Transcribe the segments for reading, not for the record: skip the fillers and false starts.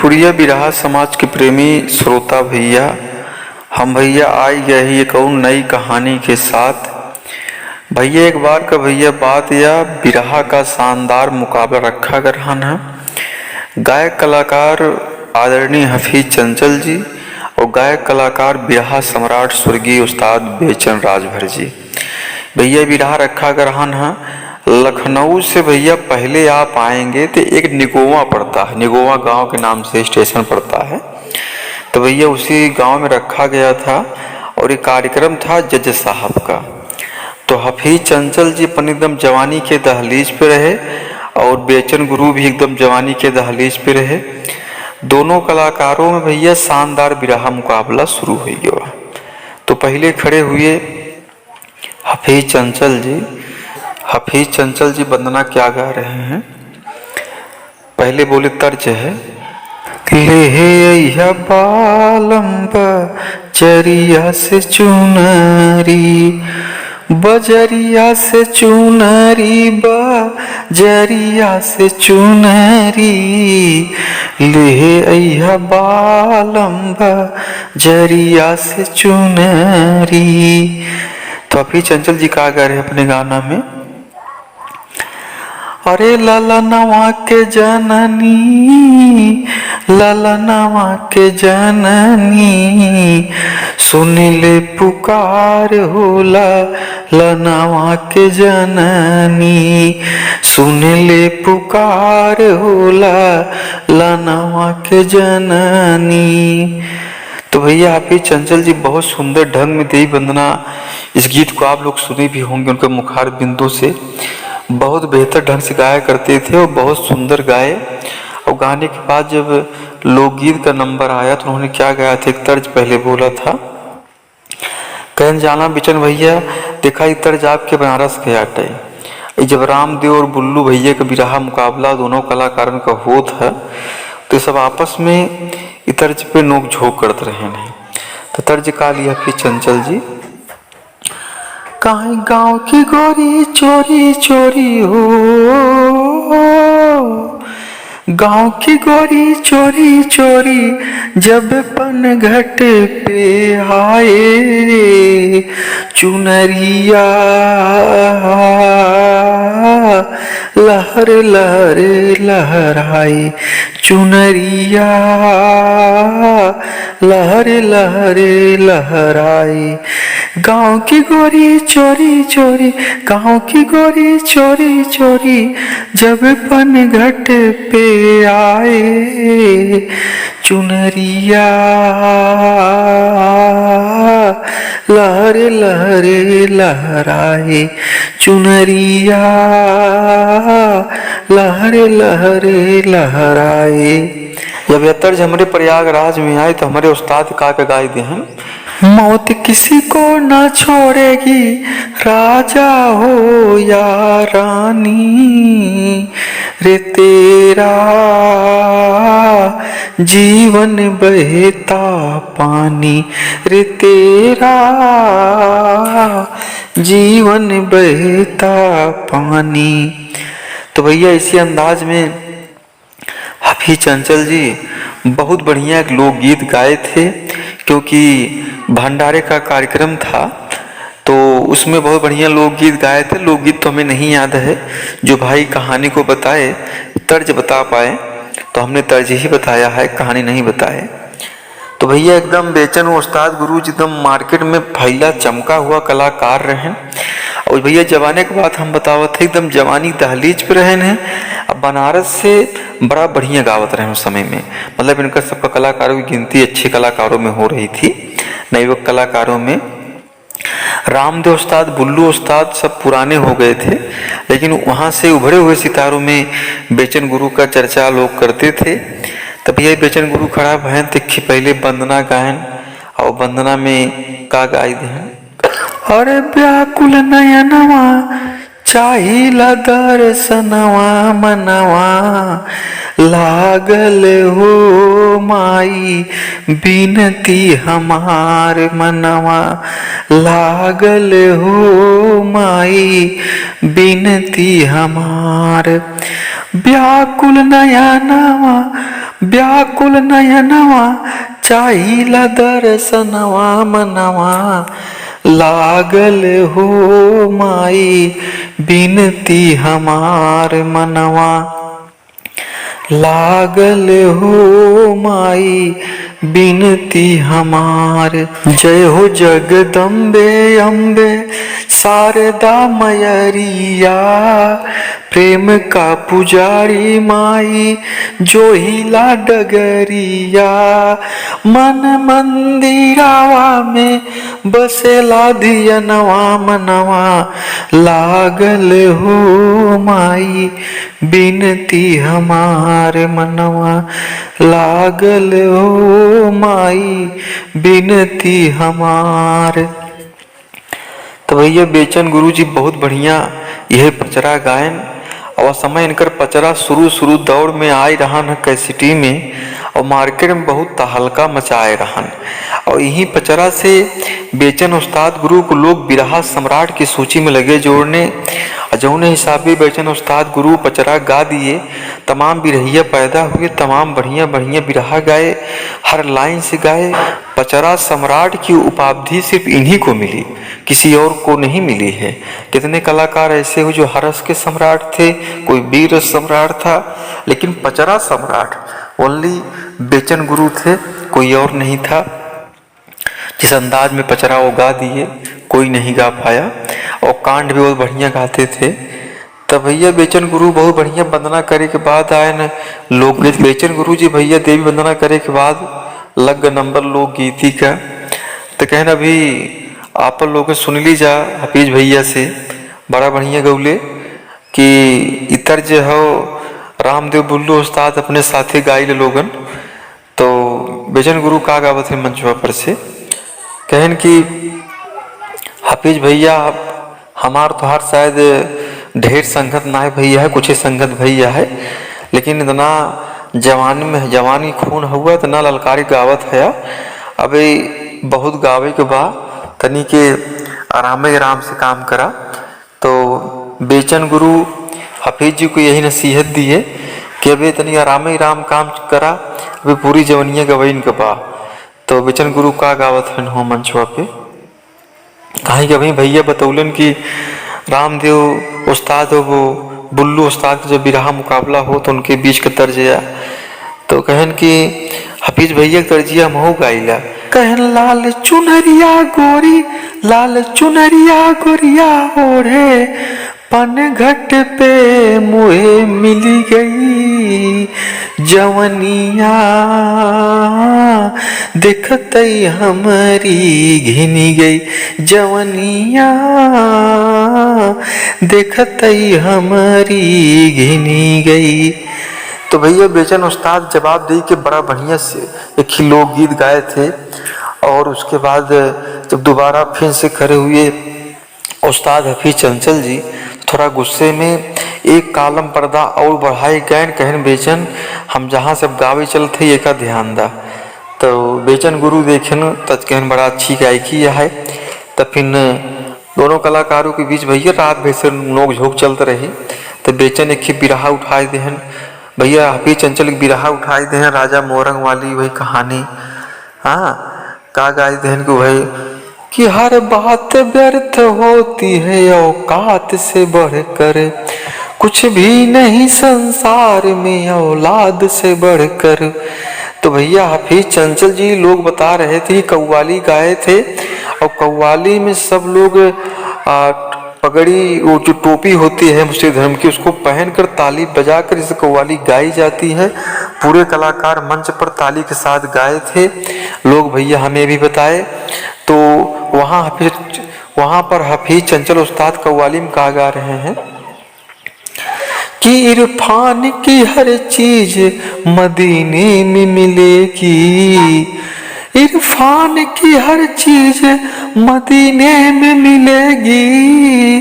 भोजपुरिया बिरहा समाज के प्रेमी श्रोता भैया, हम भैया आई गए ही एक और नई कहानी के साथ। भैया एक बार का भैया बात या बिरहा का शानदार मुकाबला रखा कर है। गायक कलाकार आदरणीय हफीज चंचल जी और गायक कलाकार बिरहा सम्राट स्वर्गीय उस्ताद बेचन राजभर जी। भैया बिरहा रखा कर है लखनऊ से। भैया पहले आप आएंगे तो एक निगोवा पड़ता है, निगोवा गांव के नाम से स्टेशन पड़ता है। तो भैया उसी गांव में रखा गया था और ये कार्यक्रम था जज साहब का। तो हफीज चंचल जी अपन एकदम जवानी के दहलीज पे रहे और बेचन गुरु भी एकदम जवानी के दहलीज पे रहे। दोनों कलाकारों में भैया शानदार बिरहा मुकाबला शुरू हो गया। तो पहले खड़े हुए हफीज चंचल जी। हफीज चंचल जी वंदना क्या गा रहे हैं? पहले बोले तर्ज है, ले बालम बजरिया से चुनरी, बजरिया से चुनरी, बजरिया से चुनरी, ले बालम बजरिया से चुनरी। तो हफीज चंचल जी क्या गा रहे हैं अपने गाना में? अरे ललनवा के जननी, ललनवा के जननी, सुन ले पुकार होला, ललनवा के जननी, सुन ले पुकार होला, ललनवा के जननी। तो भैया हफीज चंचल जी बहुत सुंदर ढंग में देवी वंदना, इस गीत को आप लोग सुने भी होंगे, उनके मुखार बिंदु से बहुत बेहतर ढंग से गाया करते थे और बहुत सुंदर गाए। और गाने के बाद जब लोकगीत का नंबर आया तो उन्होंने क्या गाया था? एक तर्ज पहले बोला था, कहन जाना बिचन भैया देखा ये तर्ज आपके बनारस के आटे। जब रामदेव और बुल्लू भैया का बिरहा मुकाबला दोनों कलाकारों का होता है तो सब आपस में इस तर्ज पे नोक झोंक करते रहे नहीं। तो तर्ज का लिया फिर चंचल जी, कहीं गांव की गोरी चोरी चोरी हो, गांव की गोरी चोरी चोरी जब पनघट पे आए, चुनरिया लहर लहर लहराए, चुनरिया लहर लहर लहराए। गांव की गोरी चोरी चोरी, गांव की गोरी चोरी चोरी जब पनघट पे आए, चुनरिया लहर लहर लहराए, चुनरिया लहर लहर लहराए। जब यह तर्ज हमारे प्रयागराज में आए तो हमारे उस्ताद का गाए दे हैं, मौत किसी को ना छोड़ेगी राजा हो या रानी, रे तेरा जीवन बहता पानी, रे तेरा जीवन बहता पानी। तो भैया इसी अंदाज में हफीज चंचल जी बहुत बढ़िया एक लोकगीत गाए थे, क्योंकि भंडारे का कार्यक्रम था तो उसमें बहुत बढ़िया लोकगीत गाए थे। लोकगीत तो हमें नहीं याद है, जो भाई कहानी को बताए तर्ज बता पाए, तो हमने तर्ज ही बताया है, कहानी नहीं बताए। तो भैया एकदम बेचन उस्ताद गुरु जी एकदम मार्केट में फैला चमका हुआ कलाकार रहे। और भैया जवानी की बात हम बतावत थे, एकदम जवानी दहलीज पे रहे हैं। अब बनारस से बड़ा बढ़िया गावत रहे उस समय में, मतलब इनका सबका कलाकारों की गिनती अच्छे कलाकारों में हो रही थी। नवयुवक कलाकारों में रामदेव उस्ताद, बुल्लू उस्ताद सब पुराने हो गए थे, लेकिन वहाँ से उभरे हुए सितारों में बेचन गुरु का चर्चा लोग करते थे। तब यह बेचन गुरु खड़ा भयन तिखी पहले वंदना गायन, और वंदना में का गाई दें, अरे व्याकुल नयनवा चाहिला दर्शनवा मनवा, लागल हो माई बिनती हमार मनवा, लागल हो माई बिनती हमार, व्याकुल नयनवा व्याकुल नयनवा चाहिला दर्शनवा मनवा लागल हो माई बिनती हमार मनवा लागल हो माई बिनती हमार। जय हो जगदम्बे अम्बे शारदा मयरिया प्रेम का पुजारी माई जो हिला डगरिया मन मंदिरावा में बसेला धियनवा मनवा लागल हो माई बिनती हमार मनवा लागल हो माई बिनती हमार। तो भैया बेचन गुरु जी बहुत बढ़िया यह पचरा गायन और समय इनकर पचरा शुरू दौड़ में आए रहन कैसेटी में और मार्केट में बहुत तहलका मचाए रहन और यही पचरा से बेचन उस्ताद गुरु को लोग बिरहा सम्राट की सूची में लगे जोड़ने। जौने हिसाबे बेचन उस्ताद गुरु पचरा गा दिए, तमाम बिरहिया पैदा हुए, तमाम बढ़िया बढ़िया बिरहा गाए, हर लाइन से गाए। पचरा सम्राट की उपाधि सिर्फ इन्हीं को मिली, किसी और को नहीं मिली है। कितने कलाकार ऐसे हुए जो हरस के सम्राट थे, कोई वीर सम्राट था, लेकिन पचरा सम्राट ओनली बेचन गुरु थे, कोई और नहीं था। जिस अंदाज में पचरा वो गा दिए कोई नहीं गा पाया और कांड भी बहुत बढ़िया गाते थे। तब भैया बेचन गुरु बहुत बढ़िया वंदना करे के बाद आए न लोकगीत। बेचन गुरु जी भैया देवी वंदना करे के बाद लग नंबर लोकगीति का। तो कहना अभी आप लोग सुन ली जा हफीज भैया से, बड़ा बढ़िया गौले कि इतर जो हो रामदेव बुल्लू उस्ताद अपने साथी गाई ले लोगन। तो बेचन गुरु का गावत है मंचवा पर से कहन कि हफीज भैया हमार तो हर शायद ढेर संगत ना है भैया है, कुछ ही संगत भैया है, लेकिन इतना जवानी में जवानी खून हुआ तो ना ललकारी गावत है। अभी बहुत गावे के बाद तनी के आराम से काम करा। तो बेचन गुरु हफीज जी को यही नसीहत दी है कि अभी तनी आराम काम करा, अभी पूरी जवनिया गवैन के बा। तो बेचन गुरु का गावत है हो मंचवा पे कहीं कि अभी भैया बतौलन कि रामदेव उस्ताद हो वो बुल्लू उस्ताद का जब बिरहा मुकाबला हो तो उनके बीच का तर्जिया। तो कहन कि हफीज भैया का तर्जिया हम हो गाइला कहन लाल चुनरिया गोरिया ओढ़े पन घट पे मुहे मिली गई जवनिया देखत हमारी घिनी गई जवनिया देखत हमारी घिनी गई। तो भैया बेचन उस्ताद जवाब दी कि बड़ा बढ़िया से एक ही लोकगीत गाए थे। और उसके बाद जब दोबारा फिर से खड़े हुए उस्ताद हफीज चंचल जी थोड़ा गुस्से में एक कालम पर्दा और बढ़ाई गैन कहन बेचन हम जहाँ से गावे चलते ये का ध्यान दा। तो बेचन गुरु देखे न तज कहन बड़ा अच्छी गायकी है। तब फिर दोनों कलाकारों के बीच भैया रात भर से नोक झोंक चलते रही। तो बेचन एक ही बिरहा उठाए देहन भैया हफीज चंचल एक बिरहा उठाए देहन राजा मोरंग वाली वही कहानी। हाँ का गाय देहन को भाई कि हर बात व्यर्थ होती है औकात से बढ़कर कुछ भी नहीं संसार में औलाद से बढ़कर। तो भैया हफीज चंचल जी लोग बता रहे थे कव्वाली गाए थे और कव्वाली में सब लोग पगड़ी वो जो टोपी होती है मुस्लिम धर्म की उसको पहनकर ताली बजाकर इस कव्वाली गाई जाती है। पूरे कलाकार मंच पर ताली के साथ गाए थे लोग भैया हमें भी बताए। तो वहाँ पर हफीज चंचल उस्ताद कव्वाली में कहा गा रहे हैं कि इरफान की हर चीज मदीने में मिलेगी इरफान की हर चीज मदीने में मिलेगी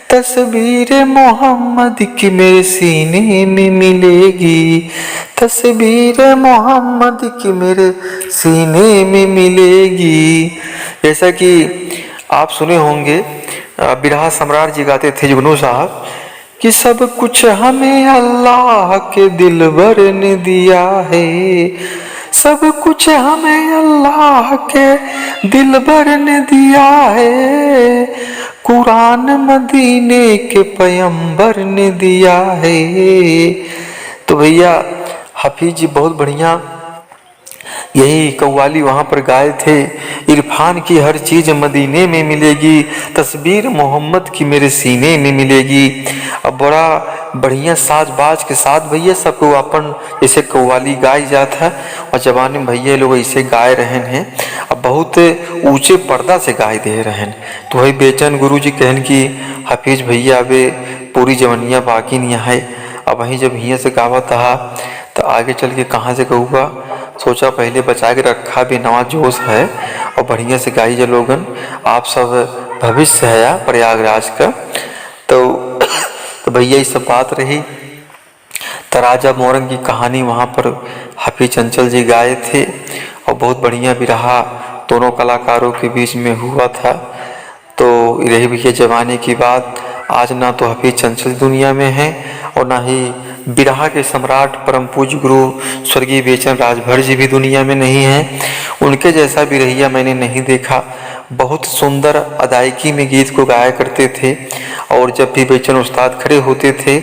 तस्वीर मोहम्मद की मेरे सीने में मिलेगी तस्वीर मोहम्मद की मेरे सीने में मिलेगी। जैसा कि आप सुने होंगे बिरहा सम्राट जी गाते थे जुगनू साहब कि सब कुछ हमें अल्लाह के दिलबर ने दिया है, सब कुछ हमें अल्लाह के दिलबर ने दिया है, कुरान मदीने के पैगंबर ने दिया है। तो भैया हाफिज जी बहुत बढ़िया यही कव्वाली वहाँ पर गाए थे। इरफान की हर चीज़ मदीने में मिलेगी, तस्वीर मोहम्मद की मेरे सीने में मिलेगी। अब बड़ा बढ़िया साज बाज के साथ भैया सबको अपन जैसे कव्वाली गाई जाता है और जवानी में भैया लोग ऐसे गाए रहे हैं। अब बहुत ऊंचे पर्दा से गाए दे रहे हैं। तो वही बेचन गुरु जी कहन कि हाफिज भैया अबे पूरी जवनिया बाकी नहीं है। अब वहीं जब हियाँ से गावत रहा तो आगे चल के कहाँ से कहूँगा, सोचा पहले बचा के रखा भी नवा जोश है और बढ़िया से गाई जा लोगन। आप सब भविष्य है या प्रयागराज का। तो भैया ये सब बात रही। तो राजा मोरंग की कहानी वहाँ पर हाफिज चंचल जी गाए थे और बहुत बढ़िया भी रहा, दोनों कलाकारों के बीच में हुआ था। तो रही भैया जवानी की बात। आज ना तो हाफिज चंचल दुनिया में है और ना ही बिरहा के सम्राट परम पूज्य गुरु स्वर्गीय बेचन राजभर जी भी दुनिया में नहीं है। उनके जैसा बिरहिया मैंने नहीं देखा। बहुत सुंदर अदायकी में गीत को गाया करते थे और जब भी बेचन उस्ताद खड़े होते थे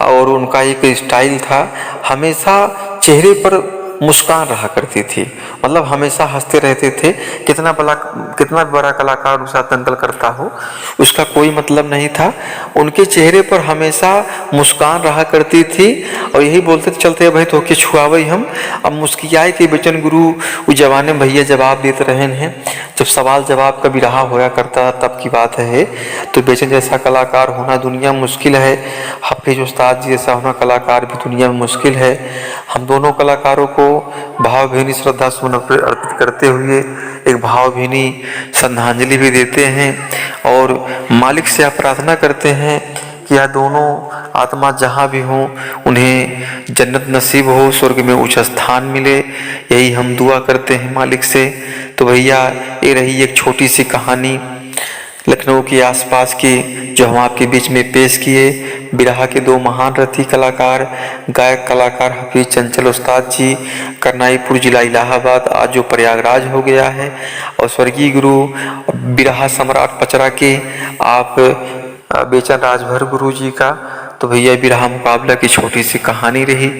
और उनका एक स्टाइल था, हमेशा चेहरे पर मुस्कान रहा करती थी, मतलब हमेशा हंसते रहते थे। कितना बड़ा कलाकार उसका दंगल करता हो उसका कोई मतलब नहीं था, उनके चेहरे पर हमेशा मुस्कान रहा करती थी और यही बोलते चलते भाई तो के छुआवे हम। अब मुस्कियाए के बेचन गुरु उस जमाने में भैया जवाब देते रहे हैं, जब सवाल जवाब कभी रहा होया करता तब की बात है। तो बेचन जैसा कलाकार होना दुनिया में मुश्किल है, हाफिज उस्ताद जी जैसा होना कलाकार भी दुनिया में मुश्किल है। हम दोनों कलाकारों को भावभीनी श्रद्धा सुमन अर्पित करते हुए एक भावभीनी श्रद्धांजलि भी देते हैं और मालिक से आप प्रार्थना करते हैं कि यह दोनों आत्मा जहाँ भी हों उन्हें जन्नत नसीब हो, स्वर्ग में उच्च स्थान मिले, यही हम दुआ करते हैं मालिक से। तो भैया ये रही एक छोटी सी कहानी लखनऊ के आसपास की जो हम आपके बीच में पेश किए। बिरहा के दो महान रथी कलाकार गायक कलाकार हाफिज चंचल उस्ताद जी, करनाईपुर जिला इलाहाबाद आज जो प्रयागराज हो गया है, और स्वर्गीय गुरु बिरहा सम्राट पचरा के आप बेचन राजभर गुरु जी का। तो भैया बिरहा मुकाबला की छोटी सी कहानी रही।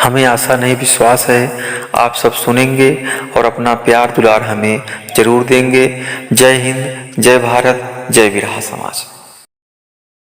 हमें आशा नहीं विश्वास है आप सब सुनेंगे और अपना प्यार दुलार हमें जरूर देंगे। जय हिंद, जय भारत, जय बिरहा समाज।